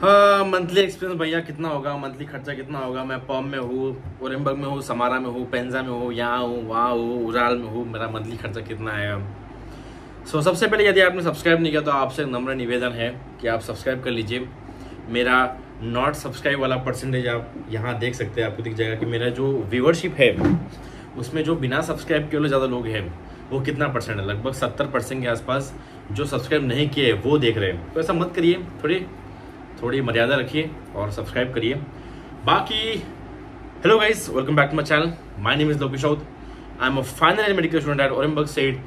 Monthly expense भैया कितना होगा, मंथली खर्चा कितना होगा। मैं पर्म में हूँ, ओरेमबर्ग में हूँ, समारा में हूँ, पेंजा में हूँ, यहाँ हूँ, वहाँ हूँ, उराल में हूँ, मेरा मंथली खर्चा कितना आएगा। सबसे पहले यदि आपने सब्सक्राइब नहीं किया तो आपसे एक नम्र निवेदन है कि आप सब्सक्राइब कर लीजिए। मेरा नॉट सब्सक्राइब वाला परसेंटेज आप यहाँ देख सकते हैं, आपको दिख जाएगा कि मेरा जो व्यूअरशिप है उसमें जो बिना सब्सक्राइब किए वाले ज़्यादा लोग हैं वो कितना परसेंट है, लगभग 70% के आसपास जो सब्सक्राइब नहीं किए वो देख रहे हैं। तो ऐसा मत करिए, थोड़ी मर्यादा रखिए और सब्सक्राइब करिए। बाकी hello guys, welcome back to my channel. My name is Lokesh Raut. I am a final year medical student at Orenburg State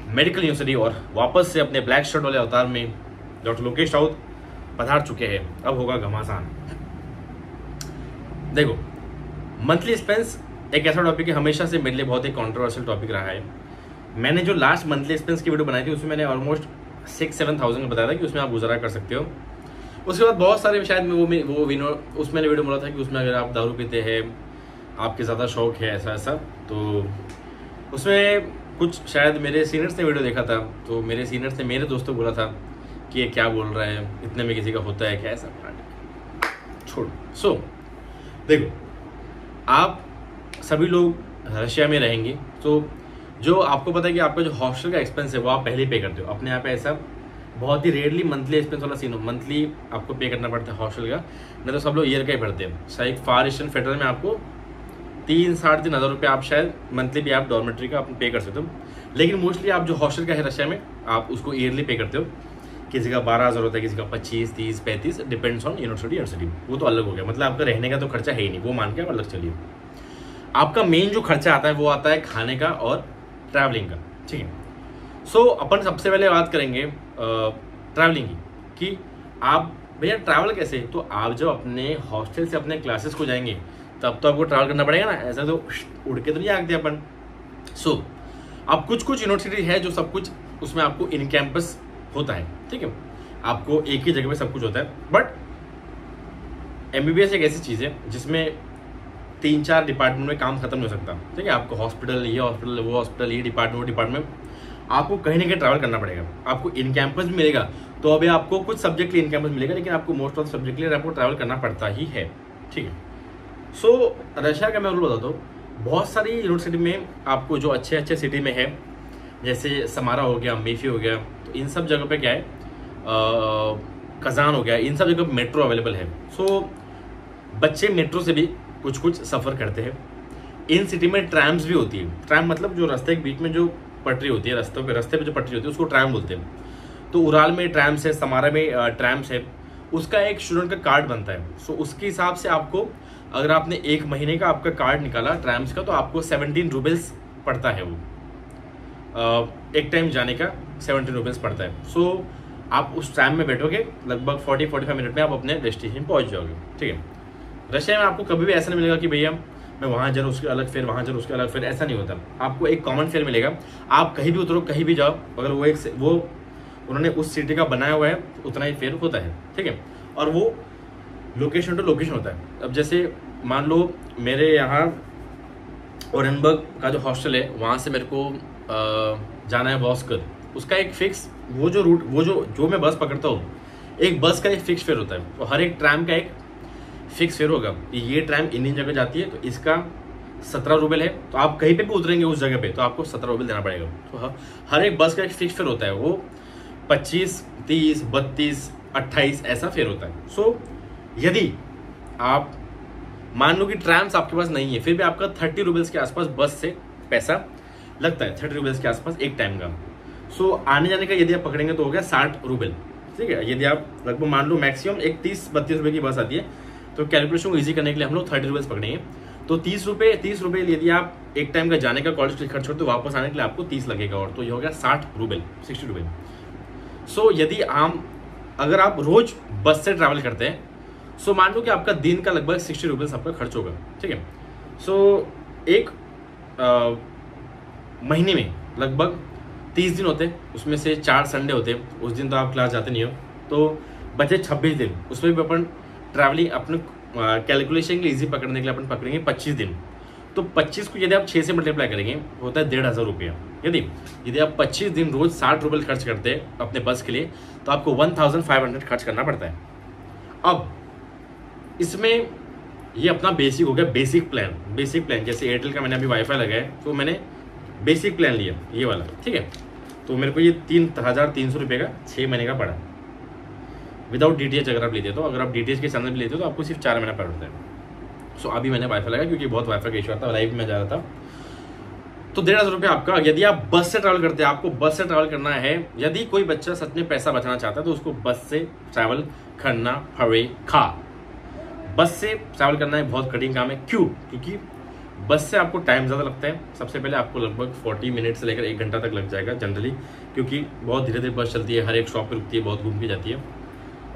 Medical University और वापस से अपने ब्लैक शर्ट वाले अवतार में डॉक्टर लोकेश राउत पधार चुके हैं। अब होगा घमासान। देखो, मंथली एक्सपेंस एक ऐसा टॉपिक है हमेशा से मेरे लिए बहुत ही कॉन्ट्रोवर्शियल टॉपिक रहा है। मैंने जो लास्ट मंथली एक्सपेंस की वीडियो बनाई थी उसमें मैंने ऑलमोस्ट 6-7 थाउजेंड बताया था कि उसमें आप गुजारा कर सकते हो। उसके बाद बहुत सारे शायद उसमें वीडियो बोला था कि उसमें अगर आप दारू पीते हैं, आपके ज़्यादा शौक है ऐसा, तो उसमें कुछ शायद मेरे सीनियर्स ने वीडियो देखा था, तो मेरे सीनियर्स ने मेरे दोस्तों को बोला था कि ये क्या बोल रहा है, इतने में किसी का होता है क्या, ऐसा छोड़ो। देखो, आप सभी लोग रशिया में रहेंगे तो जो आपको पता है कि आपका जो हॉस्टल का एक्सपेंस है वो आप पहले ही पे करते हो। अपने यहाँ पे ऐसा बहुत ही रेयरली मंथली एक्सपेंस वाला सीन हो, मंथली आपको पे करना पड़ता है हॉस्टल का, नहीं तो सब लोग ईयर का ही भरते हैं। शायद फार ईस्टर्न फेडरल में आपको 3-3.5 हज़ार रुपये आप शायद मंथली भी आप डॉर्मेट्री का आप पे कर सकते हो। लेकिन मोस्टली आप जो हॉस्टल का है रशिया में आप उसको ईयरली पे करते हो। किसी का 12,000 होता है, किसी का 25, 30, 35, डिपेंड्स ऑन यूनिवर्सिटी। वो तो अलग हो गया, मतलब आपका रहने का तो खर्चा है ही नहीं, वो मान के आप अलग चलिए। आपका मेन जो खर्चा आता है वो आता है खाने का और ट्रैवलिंग का, ठीक है। अपन सबसे पहले बात करेंगे ट्रैवलिंग की कि आप भैया ट्रैवल कैसे। तो आप जब अपने हॉस्टल से अपने क्लासेस को जाएंगे तब तो आपको ट्रैवल करना पड़ेगा ना, ऐसा तो उड़ के तो नहीं आते अपन। अब कुछ यूनिवर्सिटी है जो सब कुछ उसमें आपको इन कैंपस होता है, ठीक है, आपको एक ही जगह पे सब कुछ होता है। बट MBBS एक ऐसी चीज़ है जिसमें 3-4 डिपार्टमेंट में काम खत्म नहीं हो सकता, ठीक है। आपको हॉस्पिटल, ये हॉस्पिटल, वो हॉस्पिटल, ये डिपार्टमेंट, वो डिपार्टमेंट, आपको कहीं ना कहीं ट्रैवल करना पड़ेगा। आपको इन कैंपस मिलेगा तो अभी आपको कुछ सब्जेक्ट इन कैंपस मिलेगा, लेकिन आपको मोस्ट ऑफ सब्जेक्ट के लिए आपको ट्रैवल करना पड़ता ही है, ठीक है। रशिया का मैं रूल बताता हूँ, बहुत सारी यूनिवर्सिटी में आपको जो अच्छे सिटी में है, जैसे समारा हो गया, मेफी हो गया, तो इन सब जगह पे क्या है, कजान हो गया, इन सब जगह मेट्रो अवेलेबल है। बच्चे मेट्रो से भी कुछ सफ़र करते हैं। इन सिटी में ट्रैम्स भी होती है। ट्रैम मतलब जो रास्ते के बीच में जो पटरी होती है, रास्ते पे जो पटरी होती है उसको ट्रैम बोलते हैं। तो उराल में ट्रैम्स है, समारा में ट्रैम्स है। उसका एक स्टूडेंट का कार्ड बनता है। उसके हिसाब से आपको, अगर आपने 1 महीने का आपका कार्ड निकाला ट्रैम्स का, तो आपको 17 रूबल्स पड़ता है। वो एक टाइम जाने का 17 रूबल्स पड़ता है। आप उस ट्रैम में बैठोगे, लगभग 40-45 मिनट में आप अपने डेस्टिनेशन पहुंच जाओगे, ठीक है। रशिया में आपको कभी भी ऐसा नहीं मिलेगा कि भैया मैं वहाँ जरूर उसके अलग फेयर, वहाँ जरूर उसके अलग फेयर, ऐसा नहीं होता। आपको एक कॉमन फेयर मिलेगा। आप कहीं भी उतरो, कहीं भी जाओ, अगर वो उन्होंने उस सिटी का बनाया हुआ है उतना ही फेयर होता है, ठीक है। और वो लोकेशन टू लोकेशन होता है। अब जैसे मान लो मेरे यहाँ ओरेमबर्ग का जो हॉस्टल है वहाँ से मेरे को जाना है वॉस्कर, उसका एक फिक्स वो जो रूट, वो जो मैं बस पकड़ता हूँ, एक बस का एक फिक्स फेयर होता है। तो हर एक ट्रैम का एक फिक्स फेयर होगा। ये ट्रैम इन जगह जाती है तो इसका 17 रूबल है। तो आप कहीं पे भी उतरेंगे उस जगह पे तो आपको 17 रूबल देना पड़ेगा। तो हर एक बस का एक फिक्स फेयर होता है, वो 25, 30, 32, 28 ऐसा फेयर होता है। यदि आप मान लो कि ट्रैम्स आपके पास नहीं है, फिर भी आपका 30 रूबल्स के आसपास बस से पैसा लगता है, 30 रूबल्स के आसपास एक टाइम का। आने जाने का यदि आप पकड़ेंगे तो हो गया 60 रूबल, ठीक है। यदि आप लगभग मान लो मैक्सिमम एक 30-32 रुपये की बस आती है, तो कैलकुलेशन को इजी करने के लिए हम लोग 30 रूबल्स पकड़ेंगे। तो 30 रुपये यदि आप एक टाइम का जाने का कॉलेज खर्च करते हो, वापस आने के लिए आपको 30 लगेगा, और तो ये हो गया 60 रूबल, 60 रूबल। यदि अगर आप रोज बस से ट्रैवल करते हैं, मान लो कि आपका दिन का लगभग 60 रूबल्स आपका खर्च होगा, ठीक है। एक महीने में लगभग 30 दिन होते हैं, उसमें से 4 संडे होते हैं, उस दिन तो आप क्लास जाते नहीं हो, तो बचे 26 दिन। उसमें भी अपन ट्रैवलिंग अपने कैलकुलेशन के लिए इजी पकड़ने के लिए अपन पकड़ेंगे 25 दिन। तो 25 को यदि आप 6 से मल्टीप्लाई करेंगे होता है 1,500 रुपया। यदि आप 25 दिन रोज 60 रूबल खर्च करते हैं अपने बस के लिए, तो आपको 1,500 खर्च करना पड़ता है। अब इसमें ये अपना बेसिक हो गया, बेसिक प्लान जैसे एयरटेल का मैंने अभी वाईफाई लगाया है तो मैंने बेसिक प्लान लिया ये वाला, ठीक है। तो मेरे को ये 3,300 रुपये का 6 महीने का पड़ा विदाउट DTH। अगर आप लेते हो तो, अगर आप DTH के सामने भी लेते हो तो आपको सिर्फ 4 महीना पड़ता है। सो अभी मैंने वाईफाई लगाया क्योंकि बहुत वाईफाई का इशू आता, लाइव में जा रहा था। तो 1,500 रुपये आपका, यदि आप बस से ट्रैवल करते हैं, आपको बस से ट्रैवल करना है, यदि कोई बच्चा सच में पैसा बचाना चाहता है तो उसको बस से ट्रैवल करना पड़ेगा। बस से ट्रैवल करना है बहुत कठिन काम है। क्यों? क्योंकि बस से आपको टाइम ज़्यादा लगता है। सबसे पहले आपको लगभग 40 मिनट से लेकर 1 घंटा तक लग जाएगा जनरली, क्योंकि बहुत धीरे धीरे बस चलती है, हर एक स्टॉप पे रुकती है, बहुत घूम के जाती है।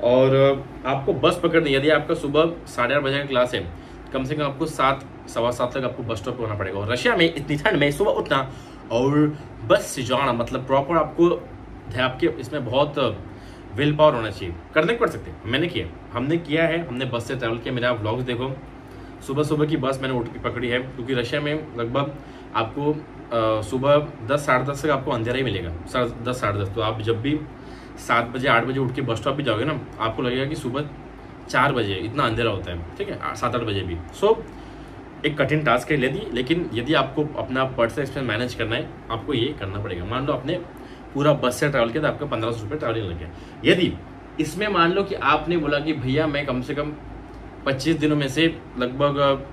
और आपको बस पकड़नी, यदि आपका सुबह 8:30 बजे का क्लास है, कम से कम आपको 7, सवा 7 तक आपको बस स्टॉप पे होना पड़ेगा। और रशिया में इतनी ठंड में सुबह उठना और बस से जाना, मतलब प्रॉपर आपको आपके इसमें बहुत विल पावर होना चाहिए। करने को पड़ सकते हैं, मैंने किया, हमने किया है, हमने बस से ट्रैवल किया। मेरा व्लॉग्स देखो, सुबह सुबह की बस मैंने उठ के पकड़ी है, क्योंकि रशिया में लगभग आपको सुबह 10, साढ़े 10 तक आपको अंधेरा ही मिलेगा, 10, साढ़े 10। तो आप जब भी 7 बजे 8 बजे उठ के बस स्टॉप भी जाओगे ना, आपको लगेगा कि सुबह 4 बजे इतना अंधेरा होता है, ठीक है, 7-8 बजे भी। सो एक कठिन टास्क है लेकिन यदि आपको अपना पर्सनल एक्सपेंस मैनेज करना है, आपको ये करना पड़ेगा। मान लो आपने पूरा बस से ट्रैवल किया तो आपका 1500 रुपये ट्रैवलिंग लग गया। यदि इसमें मान लो कि आपने बोला कि भैया मैं कम से कम 25 दिनों में से लगभग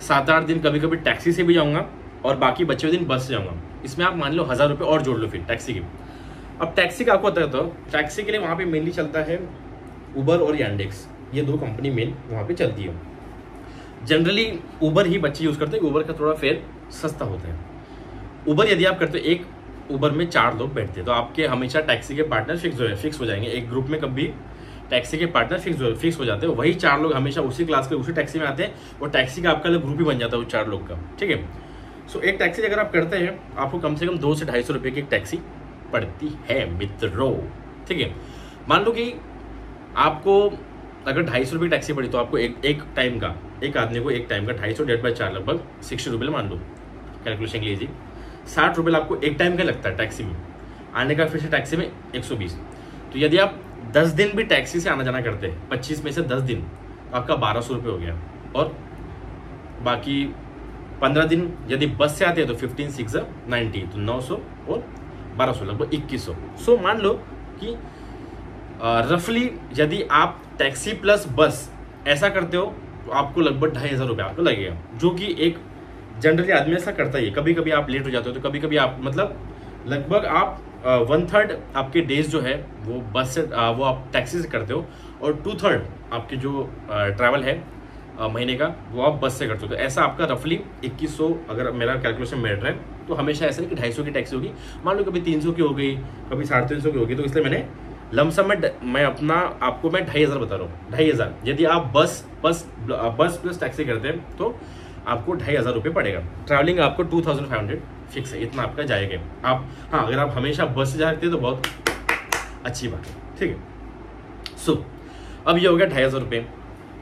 7-8 दिन कभी कभी टैक्सी से भी जाऊँगा और बाकी बचे हुए दिन बस से जाऊँगा, इसमें आप मान लो 1000 रुपये और जोड़ लो फिर टैक्सी की। अब टैक्सी का आपको पता है, तो टैक्सी के लिए वहाँ पे मेनली चलता है उबर और यांडेक्स, ये 2 कंपनी मेन वहाँ पे चलती है। जनरली उबर ही बच्चे यूज़ करते हैं, उबर का थोड़ा फेयर सस्ता होता है। उबर यदि आप करते हो, एक उबर में 4 लोग बैठते हैं, तो आपके हमेशा टैक्सी के पार्टनर फिक्स हो जाएंगे। एक ग्रुप में कभी टैक्सी के पार्टनर फिक्स हो जाते हैं, वही 4 लोग हमेशा उसी क्लास के उसी टैक्सी में आते हैं, और टैक्सी का आपका ग्रुप ही बन जाता है वो 4 लोग का, ठीक है। सो एक टैक्सी अगर आप करते हैं, आपको कम से कम 200 से 250 रुपये की एक टैक्सी पड़ती है मित्रों, ठीक है। मान लो कि आपको अगर 250 रुपये टैक्सी पड़ी तो आपको एक टाइम का, एक आदमी को एक टाइम का 250 डिवाइड बाय 4 लगभग 60 रुपये मान लो, कैलकुलेशन लीजिए, 60 रुपये आपको एक टाइम का लगता है टैक्सी में आने का, फिर से टैक्सी में 120। तो यदि आप 10 दिन भी टैक्सी से आना जाना करते हैं, 25 में से 10 दिन, तो आपका 1200 रुपये हो गया। और बाकी 15 दिन यदि बस से आते हैं तो 15 6 90, तो 900 और 1200 लगभग 2100। सो मान लो कि रफली यदि आप टैक्सी प्लस बस ऐसा करते हो तो आपको लगभग 2500 रुपये आपको लगेगा, जो कि एक जनरली आदमी ऐसा करता ही है। कभी कभी आप लेट हो जाते हो तो कभी कभी आप मतलब लगभग आप 1/3 आपके डेज जो है वो बस से वो आप टैक्सी से करते हो, और 2/3 आपके जो ट्रैवल है महीने का वो आप बस से करते हो। तो ऐसा आपका रफली 2100, अगर मेरा कैलकुलेशन बैठ रहा है, तो हमेशा ऐसा नहीं कि 250 की टैक्सी होगी, मान लो कभी 300 की हो गई, कभी 350 की होगी। तो इसलिए मैंने लमसम में मैं अपना आपको मैं 2500 बता रहा हूँ, 2500। यदि आप बस प्लस टैक्सी करते हैं तो आपको 2500 रुपये पड़ेगा। ट्रैवलिंग आपको 2500 फिक्स है, इतना आपका जाएगा। आप हाँ, अगर आप हमेशा बस से जाते हैं तो बहुत अच्छी बात है, ठीक है। सो अब ये हो गया 2500 रुपये।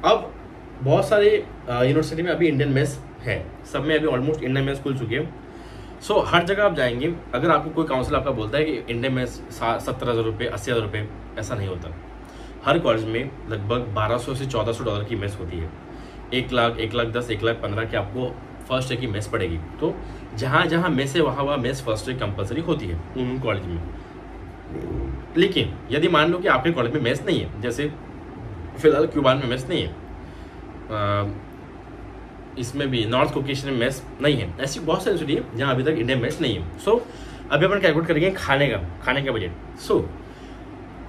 अब बहुत सारे यूनिवर्सिटी में अभी इंडियन मेस है, सब में अभी ऑलमोस्ट इंडियन मेस खुल चुके हैं। सो हर जगह आप जाएंगे, अगर आपको कोई काउंसिल आपका बोलता है कि इंडियन मेस 70,000 रुपये, 80,000 रुपये, ऐसा नहीं होता। हर कॉलेज में लगभग 1200 से 1400 डॉलर की मेस होती है। 1 लाख, 1,10,000, 1,15,000 की आपको फर्स्ट ईयर की मेस पड़ेगी। तो जहाँ जहाँ मेस है वहाँ मेस फर्स्ट ईयर कंपलसरी होती है उन कॉलेज में। लेकिन यदि मान लो कि आपके कॉलेज में मेस नहीं है, जैसे फिलहाल क्यूबान में मेस नहीं है, इसमें भी नॉर्थ कोकेशन में मेस नहीं है, ऐसी बहुत सारी सिटी है जहाँ अभी तक इंडियन मेस नहीं है। सो अभी अपन कैलकुलेट करेंगे खाने का बजट। सो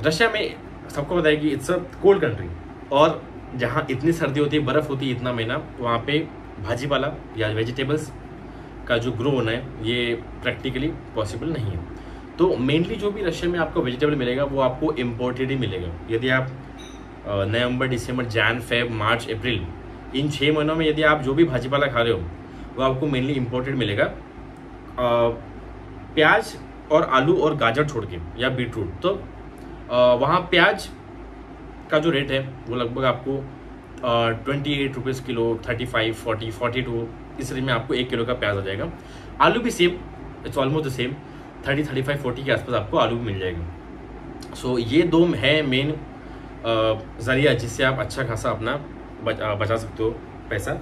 रशिया में सबको पता है कि इट्स अ कोल्ड कंट्री, और जहाँ इतनी सर्दी होती है, बर्फ़ होती है इतना महीना, वहाँ पे भाजीपाला या वेजिटेबल्स का जो ग्रो होना है ये प्रैक्टिकली पॉसिबल नहीं है। तो मेनली जो भी रशिया में आपको वेजिटेबल मिलेगा वो आपको इम्पोर्टेड ही मिलेगा। यदि आप नवंबर, दिसंबर, जैन, फेब, मार्च, अप्रैल, इन 6 महीनों में यदि आप जो भी भाजीपाला खा रहे हो वो आपको मेनली इम्पोर्टेड मिलेगा। प्याज और आलू और गाजर छोड़ के, या बीटरूट, तो वहाँ प्याज का जो रेट है वो लगभग आपको 28 रुपीज़ किलो, 35, 40, 42 इस रेंज में आपको 1 किलो का प्याज आ जाएगा। आलू भी same, it's almost the same, 30, 35, 40 के आसपास आपको आलू भी मिल जाएगा। सो ये 2 है मेन ज़रिया जिससे आप अच्छा खासा अपना बचा सकते हो पैसा।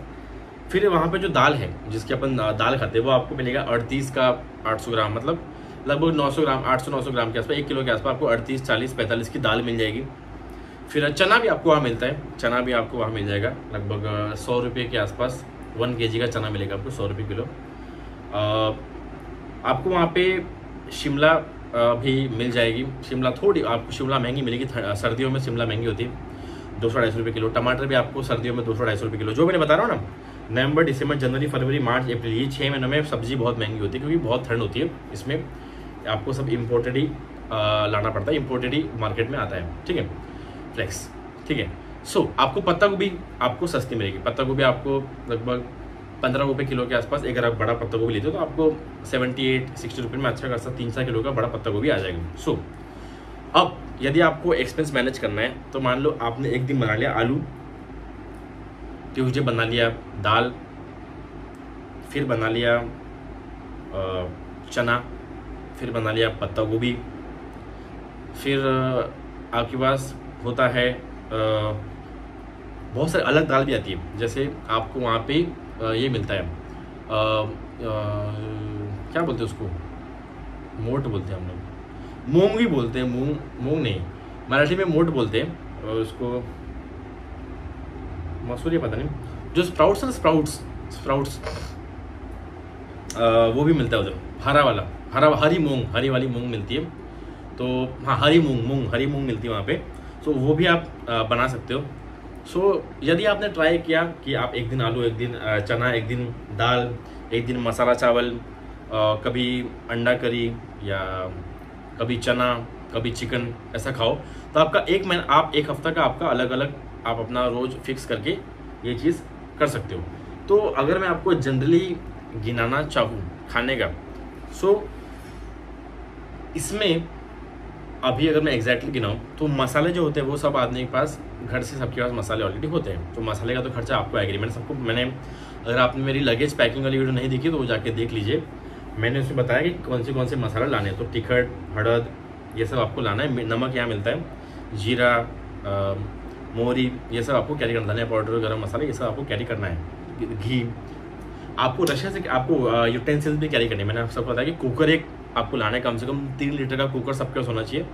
फिर वहाँ पे जो दाल है जिसकी अपन दाल खाते हैं वो आपको मिलेगा 38 का 800 ग्राम, मतलब लगभग 900 ग्राम, 800-900 ग्राम के आसपास, 1 किलो के आसपास आपको 38, 40, 45 की दाल मिल जाएगी। फिर चना भी आपको वहाँ मिलता है, चना भी आपको वहाँ मिल जाएगा लगभग 100 रुपये के आसपास, 1 kg का चना मिलेगा आपको 100 रुपये किलो। आपको वहाँ पे शिमला भी मिल जाएगी। शिमला थोड़ी आपको शिमला महंगी मिलेगी, सर्दियों में शिमला महंगी होती है, 200-250 रुपये किलो। टमाटर भी आपको सर्दियों में 200-250 रुपये किलो। जो मैंने बता रहा हूँ ना, नवंबर, दिसंबर, जनवरी, फरवरी, मार्च, अप्रैल, ये 6 महीनों में सब्जी बहुत महंगी होती है क्योंकि बहुत ठंड होती है। इसमें आपको सब इम्पोर्टेड ही लाना पड़ता है, इम्पोर्टेड ही मार्केट में आता है, ठीक है, फ्लेक्स, ठीक है। सो आपको पत्ता गोभी आपको सस्ती मिलेगी। पत्ता गोभी आपको लगभग 15 रुपये किलो के आसपास, अगर आप बड़ा पत्ता गोभी लेते हो तो आपको 78-60 रुपये में अच्छा खासा 3-4 किलो का बड़ा पत्ता गोभी आ जाएगा। सो अब यदि आपको एक्सपेंस मैनेज करना है तो मान लो आपने एक दिन बना लिया आलू, ट्यूसडे बना लिया दाल, फिर बना लिया चना, फिर बना लिया पत्ता गोभी, फिर आपके पास होता है बहुत सारी अलग दाल भी आती है। जैसे आपको वहाँ पे ये मिलता है क्या बोलते हैं उसको, मोट बोलते हैं हम लोग, मूंग भी बोलते हैं, मूंग नहीं, मराठी में मोट बोलते हैं, और उसको मसूर, पता नहीं, जो स्प्राउट्स है ना, स्प्राउट्स वो भी मिलता है उधर, हरी वाली मूंग मिलती है। तो हाँ, हरी मूंग मिलती है वहाँ पे। सो वो भी आप बना सकते हो। सो यदि आपने ट्राई किया कि आप एक दिन आलू, एक दिन चना, एक दिन दाल, एक दिन मसाला चावल, कभी अंडा करी या कभी चना, कभी चिकन, ऐसा खाओ, तो आपका एक हफ्ता का आपका अलग अलग आप अपना रोज फिक्स करके ये चीज़ कर सकते हो। तो अगर मैं आपको जनरली गिनाना चाहूँ खाने का, सो इसमें अभी अगर मैं एग्जैक्टली गिनाऊँ तो मसाले जो होते हैं वो सब आदमी के पास, घर से सबके पास मसाले ऑलरेडी होते हैं। तो मसाले का तो खर्चा आपको आएगा। मैंने अगर आपने मेरी लगेज पैकिंग वाली वीडियो नहीं देखी तो वो जाके देख लीजिए। मैंने उसमें बताया कि कौन से मसाला लाने हैं। तो टिकट, हड़द, ये सब आपको लाना है। नमक यहाँ मिलता है, जीरा, मोहरी, ये सब आपको कैरी करना है, धनिया पाउडर, गरम मसाला, ये सब आपको कैरी करना है। घी आपको रशिया से आपको यूटेंसिल्स भी कैरी करनी है। मैंने सबको बताया कि कुकर एक आपको लाना है, कम से कम 3 लीटर का कुकर सबके पास होना चाहिए,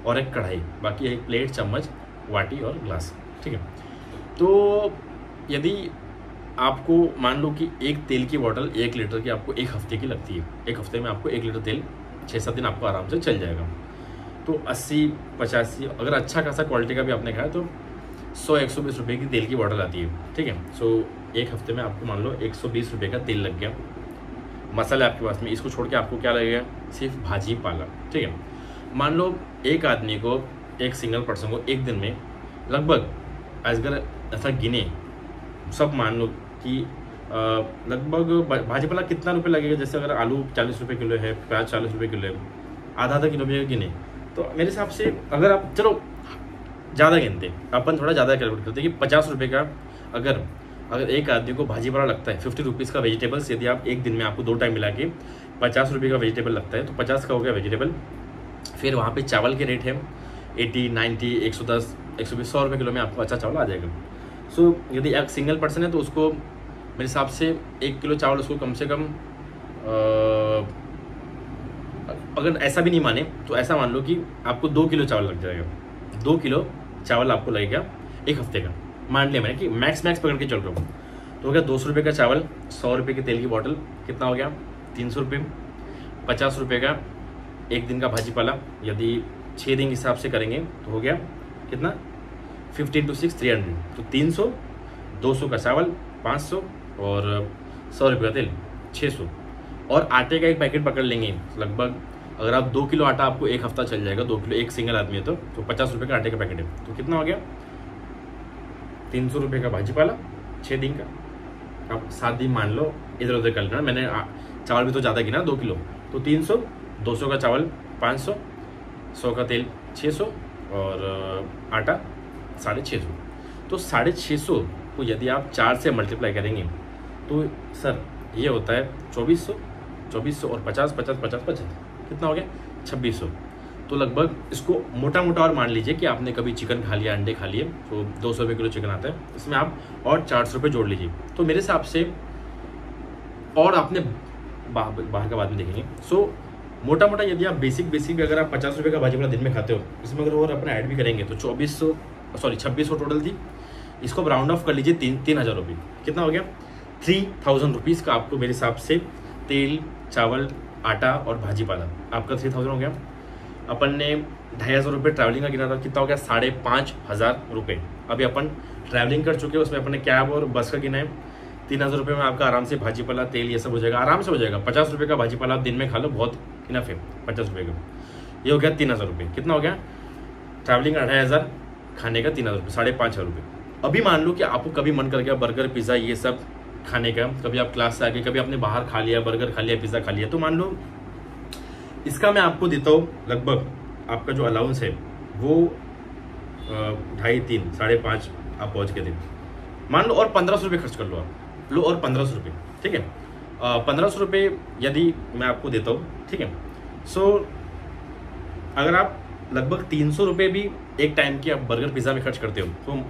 और एक कढ़ाई, बाकी एक प्लेट, चम्मच, वाटी और ग्लास, ठीक है। तो यदि आपको मान लो कि एक तेल की बोतल 1 लीटर की आपको 1 हफ्ते की लगती है, 1 हफ्ते में आपको 1 लीटर तेल 6-7 दिन आपको आराम से चल जाएगा। तो 80-85, अगर अच्छा खासा क्वालिटी का भी आपने खाया तो 100-120 रुपये की तेल की बोतल आती है, ठीक है। सो 1 हफ्ते में आपको मान लो 120 रुपये का तेल लग गया। मसाले आपके पास में, इसको छोड़ के आपको क्या लगेगा, सिर्फ भाजी पाला, ठीक है। मान लो एक आदमी को, एक सिंगल पर्सन को एक दिन में लगभग, अगर ऐसा गिने सब, मान लो कि लगभग भाजी पाला कितना रुपये लगेगा। जैसे अगर आलू 40 रुपये किलो है, प्याज 40 रुपये किलो है, आधा किलो भी गिने, तो मेरे हिसाब से अगर आप, चलो ज़्यादा गिनते, अपन थोड़ा ज़्यादा कैलकुलेट करते कि 50 रुपये का अगर एक आदमी को भाजी पाला लगता है, 50 रुपीज़ का वेजिटेबल्स, यदि आप एक दिन में आपको 2 टाइम मिला के 50 रुपये का वेजिटेबल लगता है, तो 50 का हो गया वेजिटेबल। फिर वहाँ पे चावल के रेट है 80, 90, 110, 120, 100 रुपये किलो में आपको अच्छा चावल आ जाएगा। सो यदि एक सिंगल पर्सन है तो उसको मेरे हिसाब से 1 किलो चावल उसको कम से कम, अगर ऐसा भी नहीं माने तो ऐसा मान लो कि आपको 2 किलो चावल लग जाएगा। 2 किलो चावल आपको लगेगा 1 हफ्ते का, मान लिया मैंने कि मैक्स पकड़ के चल रहा हूँ। तो हो गया 200 रुपये का चावल, 100 रुपये की तेल की बोतल, कितना हो गया 300 रुपये, 50 रुपये का एक दिन का भाजी पाला, यदि 6 दिन के हिसाब से करेंगे तो हो गया कितना 15 to 6 300। तो 300, 200 का चावल 500 और 100 रुपये का तेल 600। और आटे का एक पैकेट पकड़ लेंगे लगभग, अगर आप 2 किलो आटा आपको 1 हफ्ता चल जाएगा, 2 किलो एक सिंगल आदमी है तो 50 रुपये का आटे का पैकेट है। तो कितना हो गया 300 रुपये का भाजी पाला 6 दिन का। अब 7 दिन मान लो इधर उधर कर लेना, मैंने चावल भी तो ज़्यादा गिना 2 किलो, तो 300, 200 का चावल 500, 100 का तेल 600 और आटा 650। तो 650 को यदि आप 4 से मल्टीप्लाई करेंगे तो सर ये होता है 2400 और 50 कितना हो गया 2600। तो लगभग इसको मोटा मोटा और मान लीजिए कि आपने कभी चिकन खा लिया, अंडे खा लिए, तो 200 रुपये किलो चिकन आता है, इसमें आप और 400 रुपये जोड़ लीजिए। तो मेरे हिसाब से, और आपने बाहर का बाद में देखेंगे, सो मोटा मोटा यदि आप बेसिक अगर आप 50 रुपये का भाजी पाला दिन में खाते हो, इसमें अगर और अपना ऐड भी करेंगे तो 2600 टोटल थी। इसको राउंड ऑफ कर लीजिए 3000 रुपये, कितना हो गया 3000 रुपीज़ का आपको मेरे हिसाब से तेल, चावल, आटा और भाजी पाला आपका 3000 हो गया। अपन ने 2500 रुपये ट्रैवलिंग का गिना था, कितना हो गया 5500 रुपये। अभी अपन ट्रैवलिंग कर चुके हैं, उसमें अपने कैब और बस का गिना है। 3000 रुपये में आपका आराम से भाजी पाला, तेल, ये सब हो जाएगा, आराम से हो जाएगा। 50 रुपये का भाजी पाला आप दिन में खा लो, बहुत इनफ है 50 रुपये का। ये हो गया 3000 रुपये, कितना हो गया ट्रैवलिंग 2500, खाने का 3000 रुपये, 5500 रुपये। अभी मान लो कि आपको कभी मन कर गया बर्गर, पिज़्ज़ा, ये सब खाने का, कभी आप क्लास से आके कभी आपने बाहर खा लिया, बर्गर खा लिया, पिज़्ज़ा खा लिया, तो मान लो इसका मैं आपको देता हूँ लगभग, आपका जो अलाउंस है वो 2.5, 3, 5.5 आप पहुँच के दे, मान लो, और 1500 रुपये खर्च कर लो, आप लो और 1500 रुपये, ठीक है। 1500 रुपये यदि मैं आपको देता हूँ, ठीक है। सो अगर आप लगभग 300 रुपये भी एक टाइम की आप बर्गर पिज़्ज़ा में खर्च करते हो, तो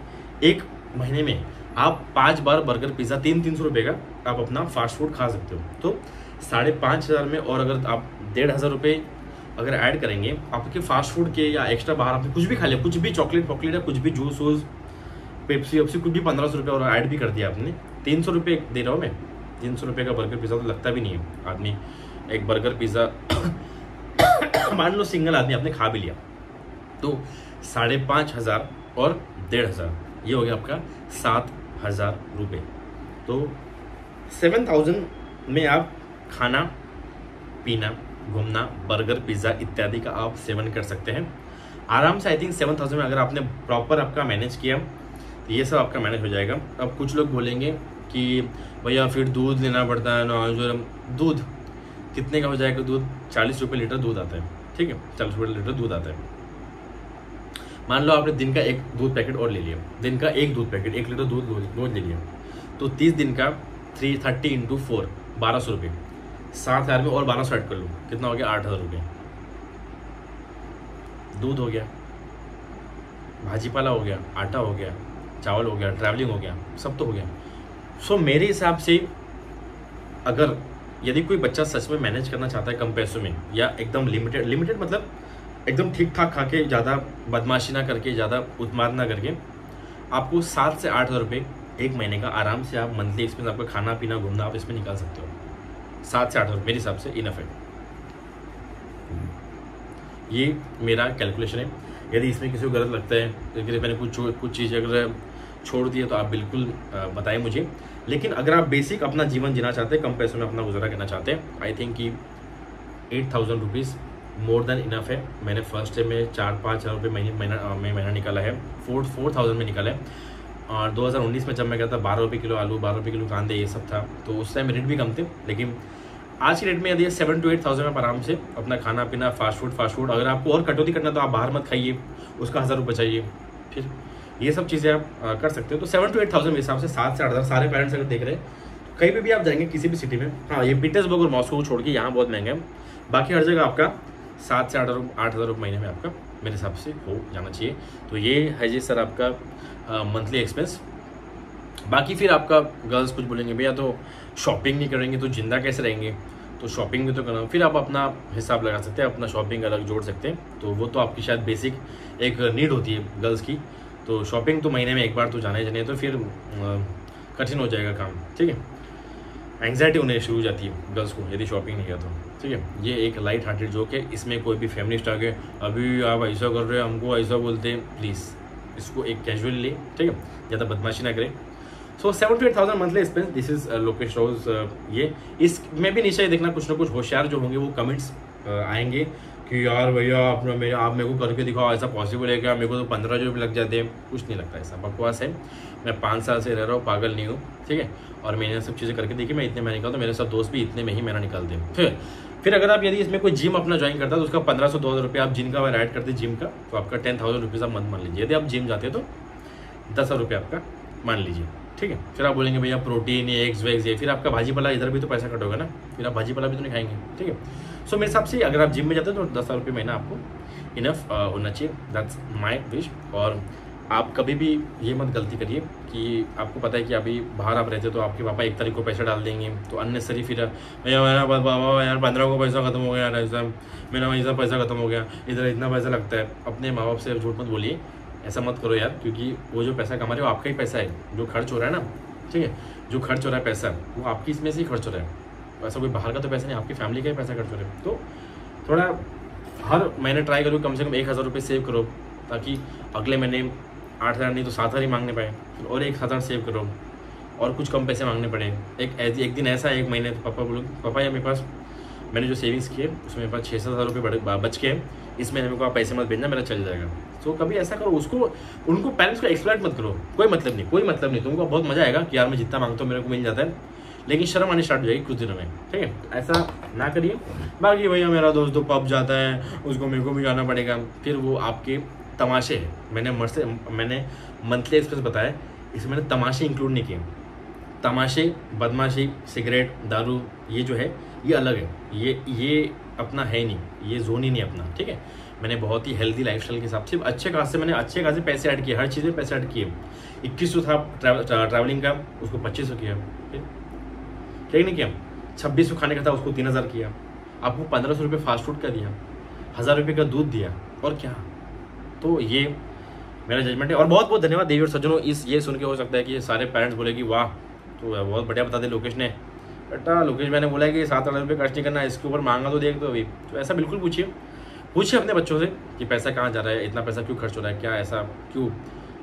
एक महीने में आप 5 बार बर्गर पिज़्ज़ा 300 रुपये का आप अपना फास्ट फूड खा सकते हो। तो 5500 में, और अगर आप 1500 रुपये अगर ऐड करेंगे आपके फास्ट फूड के, या एक्स्ट्रा बाहर आपने कुछ भी खा लिया, कुछ भी चॉकलेट या कुछ भी जूस वूस, पेप्सी वेप्सी, कुछ भी 1500 रुपये और ऐड भी कर दिया आपने, 300 रुपये दे रहा हूँ मैं। 300 रुपये का बर्गर पिज़्ज़ा तो लगता भी नहीं है, आदमी एक बर्गर पिज़्ज़ा मान लो सिंगल आदमी आपने खा भी लिया, तो 5500 और 1500, ये हो गया आपका 7000 रुपये। तो 7000 में आप खाना पीना, घूमना, बर्गर, पिज़्ज़ा इत्यादि का आप सेवन कर सकते हैं आराम से। आई थिंक 7000 में अगर आपने प्रॉपर आपका मैनेज किया तो ये सब आपका मैनेज हो जाएगा। अब कुछ लोग बोलेंगे कि भैया फिर दूध लेना पड़ता है ना, जो दूध कितने का हो जाएगा, दूध 40 रुपये लीटर दूध आता है, ठीक है, 40 रुपये लीटर दूध आता है। मान लो आपने दिन का एक दूध पैकेट और ले लिया, दिन का एक दूध पैकेट 1 लीटर दूध रोज ले लिया, तो 30 दिन का 330 × 4 1200 रुपये, 7000 में और 1200 ऐड कर लो, कितना हो गया 8000 रुपये। दूध हो गया, भाजी पाला हो गया, आटा हो गया, चावल हो गया, ट्रैवलिंग हो गया, सब तो हो गया। सो मेरे हिसाब से अगर यदि कोई बच्चा सच में मैनेज करना चाहता है कम पैसों में, या एकदम लिमिटेड मतलब एकदम ठीक ठाक खा के, ज़्यादा बदमाशी ना करके, ज़्यादा उत्माद ना करके, आपको 7 से 8000 रुपये एक महीने का आराम से आप मंथली एक्सपेंस, आपका खाना पीना घूमना, आप इसमें निकाल सकते हो। 7 से 8000 मेरे हिसाब से इनफ है। ये मेरा कैलकुलेशन है। यदि इसमें किसी को गलत लगता है, तो मैंने कुछ चीज़ अगर छोड़ दी है तो आप बिल्कुल बताएं मुझे। लेकिन अगर आप बेसिक अपना जीवन जीना चाहते हैं, कम पैसों में अपना गुजारा करना चाहते हैं, आई थिंक कि 8000 रुपीज़ मोर देन इनफ है। मैंने फर्स्ट डे में 4-5 हज़ार रुपये महीना निकाला है, 4000 में निकाला है। और 2019 में जब मैं गया था 12 रुपये किलो आलू, 12 रुपये किलो कांदे, ये सब था, तो उस टाइम रेट भी कम थे। लेकिन आज की रेट में यदि 7 to 8000 में आराम से अपना खाना पीना, फास्ट फूड, अगर आपको और कटौती करना तो आप बाहर मत खाइए, उसका 1000 रुपये चाहिए, फिर ये सब चीज़ें आप कर सकते हो। तो 7 to 8000 मेरे हिसाब से, 7 से 8000 सारे पेरेंट्स अगर देख रहे हैं, कहीं भी आप जाएंगे किसी भी सिटी में, हाँ ये पीटर्सबर्ग और मॉस्को को छोड़ के यहाँ बहुत महंगा है, बाकी हर जगह आपका 7 से 8000 रुपये महीने में आपका मेरे हिसाब से हो जाना चाहिए। तो ये है जी सर आपका मंथली एक्सपेंस। बाकी फिर आपका गर्ल्स कुछ बोलेंगे भैया तो शॉपिंग नहीं करेंगे तो जिंदा कैसे रहेंगे, तो शॉपिंग भी तो करना, फिर आप अपना हिसाब लगा सकते हैं, अपना शॉपिंग अलग जोड़ सकते हैं। तो वो तो आपकी शायद बेसिक एक नीड होती है गर्ल्स की, तो शॉपिंग तो महीने में एक बार तो जाना ही जाने, तो फिर कठिन हो जाएगा काम, ठीक है। एंग्जाइटी होने शुरू हो जाती है गर्ल्स को यदि शॉपिंग नहीं किया तो, ठीक है। ये एक लाइट हार्टेड जोक है, इसमें कोई भी फेमिनिस्ट आ गए अभी आप ऐसा कर रहे हैं, हमको ऐसा बोलते हैं, प्लीज़ इसको एक कैजुअली ले, ठीक है, ज़्यादा बदमाशी ना करें। So 7 to 8000 monthly expense, this is Lokesh रोज। ये इसमें भी नीचे देखना कुछ ना कुछ होशियार जो होंगे वो कमेंट्स आएंगे कि यार भैया आप मेरे को करके दिखाओ, ऐसा पॉसिबल है क्या, मेरे को तो 15 जो भी लग जाते हैं। कुछ नहीं लगता, ऐसा बकवास है। मैं 5 साल से रह रहा हूँ, पागल नहीं हूँ, ठीक है। और मैंने सब चीज़ें करके देखी, मैं इतने में निकालता हूँ, मेरे सब दोस्त भी इतने में ही मेरा निकालते हैं। फिर अगर आप यदि इसमें कोई जिम अपना ज्वाइन करता है तो उसका 1500-2000 रुपये आप जिम का ऐड करते जिम का, तो आपका 10,000 रुपीज़ आप मंथ मान लीजिए। यदि आप जिम जाते हैं तो 10,000 रुपये आपका मान लीजिए, ठीक है। फिर आप बोलेंगे भैया प्रोटीन ये एग्स वेग्स ये, फिर आपका भाजी पाला इधर भी तो पैसा कट होगा ना, फिर आप भाजी पाला भी तो नहीं खाएंगे, ठीक है। सो मेरे हिसाब से अगर आप जिम में जाते हो तो 10,000 रुपये महीना आपको इनफ होना चाहिए, दैट्स माई विश। और आप कभी भी ये मत गलती करिए कि आपको पता है कि अभी बाहर आप रहते हो तो आपके पापा 1 तारीख को पैसा डाल देंगे, तो अननेसरी फिर भैया मेरा पापा यार 15 को पैसा खत्म हो गया यार, ऐसा मेरा वैसा पैसा खत्म हो गया, इधर इतना पैसा लगता है। अपने माँ बाप से झूठ मत बोलिए, ऐसा मत करो यार, क्योंकि वो जो पैसा कमा रहे हो आपका ही पैसा है, जो खर्च हो रहा है ना, ठीक है, जो खर्च हो रहा है पैसा वो आपकी इसमें से ही खर्च हो रहा है, ऐसा कोई बाहर का तो पैसा नहीं, आपकी फैमिली का ही पैसा खर्च हो रहा है। तो थोड़ा हर महीने ट्राई करो कम से कम 1,000 रुपये सेव करो, ताकि अगले महीने 8,000 नहीं तो 7,000 ही मांगने पाए, फिर और 1,000 सेव करो और कुछ कम पैसे मांगने पड़े। एक दिन ऐसा एक महीने तो पापा बोलो पापा यार मेरे पास मैंने जो सेविंग्स किए उसमें मेरे पास 6-7,000 रुपये बच के, इस महीने मेरे को आप पैसे मत भेजना, मेरा चल जाएगा। तो कभी ऐसा करो, उसको उनको पेरेंट्स को एक्सप्लॉइट मत करो, कोई मतलब नहीं, तुमको बहुत मजा आएगा कि यार मैं जितना मांगता हूँ मेरे को मिल जाता है, लेकिन शर्म आनी स्टार्ट हो जाएगी कुछ दिनों में, ठीक है। ऐसा ना करिए। बाकी भैया मेरा दोस्त तो पब जाता है उसको मेरे को भी जाना पड़ेगा, फिर वो आपके तमाशे है। मैंने मंथली एक्सपेंस बताया, इसमें मैंने तमाशे इंक्लूड नहीं किए। तमाशे, बदमाशी, सिगरेट, दारू ये जो है ये अलग है, ये अपना है नहीं, ये जोन ही नहीं अपना, ठीक है। मैंने बहुत ही हेल्दी लाइफस्टाइल के हिसाब से अच्छे खासे पैसे ऐड किए, हर चीज़ में पैसे ऐड किए। 2100 था ट्रैवलिंग का, उसको 2500 किया, ठीक नहीं किया। 2600 खाने का था, उसको 3,000 किया। आपको 1,500 रुपये फास्ट फूड का दिया, 1,000 रुपये का दूध दिया, और क्या। तो ये मेरा जजमेंट है। और बहुत बहुत धन्यवाद देवी और सज्जनों। ये सुन के हो सकता है कि सारे पेरेंट्स बोले कि वाह तो बहुत बढ़िया बता दे लोकेश ने, बेटा लोकेश मैंने बोला है कि 7,000 रुपये खर्च नहीं करना, इसके ऊपर मांगा तो देख दो अभी। तो ऐसा बिल्कुल पूछिए अपने बच्चों से कि पैसा कहाँ जा रहा है, इतना पैसा क्यों खर्च हो रहा है, क्या ऐसा क्यों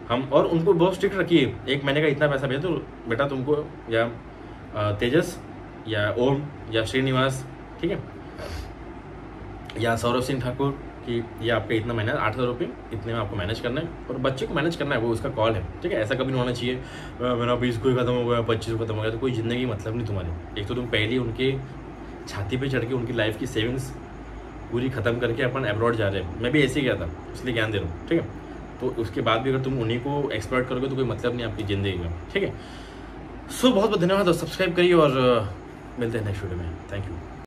हम, और उनको बहुत स्ट्रिक्ट रखिए। 1 महीने का इतना पैसा भेज तो बेटा तुमको, या तेजस या ओम या श्रीनिवास, ठीक है, या सौरभ सिंह ठाकुर, कि ये आपका इतना महीना 8,000 रुपये इतने में आपको मैनेज करना है, और बच्चे को मैनेज करना है, वो उसका कॉल है, ठीक है। ऐसा कभी नहीं होना चाहिए मेरा 20 को ही खत्म हो गया, 25 को खत्म हो गया, तो कोई ज़िंदगी मतलब नहीं तुम्हारी। एक तो तुम पहले उनके छाती पे चढ़ के उनकी लाइफ की सेविंग्स पूरी ख़त्म करके अपन अब्रॉड जा रहे हैं। मैं भी ऐसे ही गया था, इसलिए ज्ञान दे रहा हूँ, ठीक है। तो उसके बाद भी अगर तुम उन्हीं को एक्सप्लॉइट करोगे तो कोई मतलब नहीं आपकी ज़िंदगी का, ठीक है। सो बहुत बहुत धन्यवाद, और सब्सक्राइब करिए, और मिलते हैं नेक्स्ट वीडियो में। Thank you.